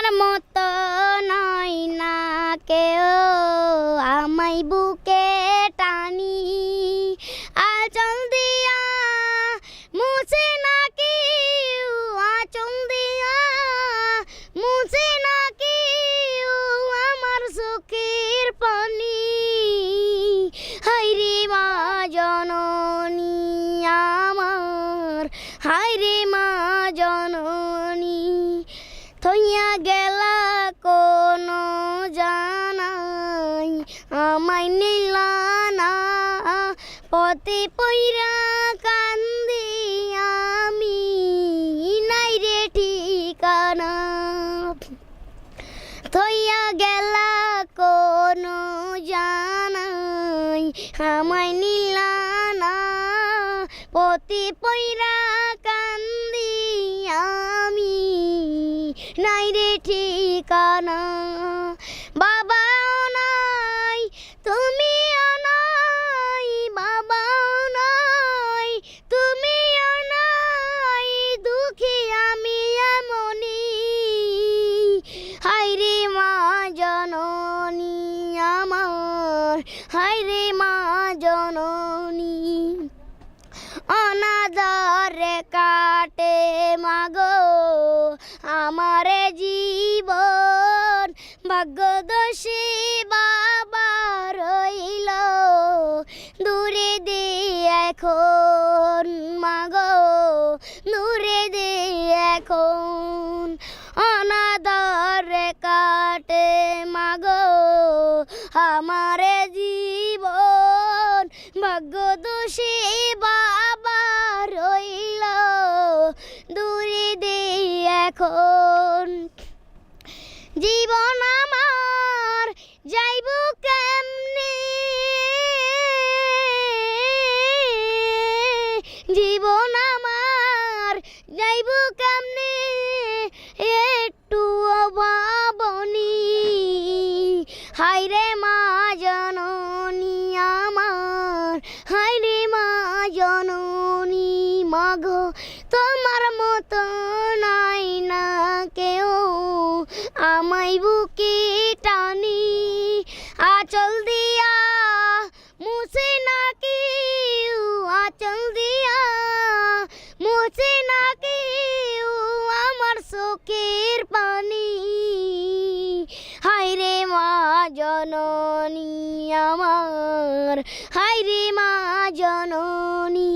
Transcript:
তোমার মতো নয় না কেউ আমায় বুকে টানি আঁচল দিয়া মুছে না কেউ আঁচল দিয়া মুছে না কেউ আমার চোখের পানি হায়রে মা জননী আমার হায়রে মা জননী থইয়া গেলা কোনো জানাই আমায় নিলা না পথে পইরা কান্দি আমি নাই রে ঠিকানা থইয়া গেলা কোনো জানাই আমায় নিলা না পথে পইরা কান্দি আমি নাই রে ঠিকানা বাবাও নাই তুমিও নাই বাবাও নাই তুমিও নাই দুঃখী আমি এমনি হায়রে মা জননী আমার হায়রে মা জননী অনাদরে কাটে মাগো আমারে জীবন ভাগ্যদোষী বাবা রইল দূরে দে এখন মাগো দূরে দে এখন অনাদরে কাটে মাগো আমারে জীবন ভাগ্যদোষী বাবা রইল দূরে দে এখন জীবন আমার যাইব কেমনে জীবন আমার যাইব কেমনে একটু ভাবনি হায়রে মা জননী আমার হায়রে মা জননী মাগো তোমার মতো নাই না কেউ আমায় বুকে টানি আঁচল দিয়া মুছে না কেউ আঁচল দিয়া মুছে না কেউ আমার চোখের পানি হায়রে মা জননী আমার হায়রে মা জননী।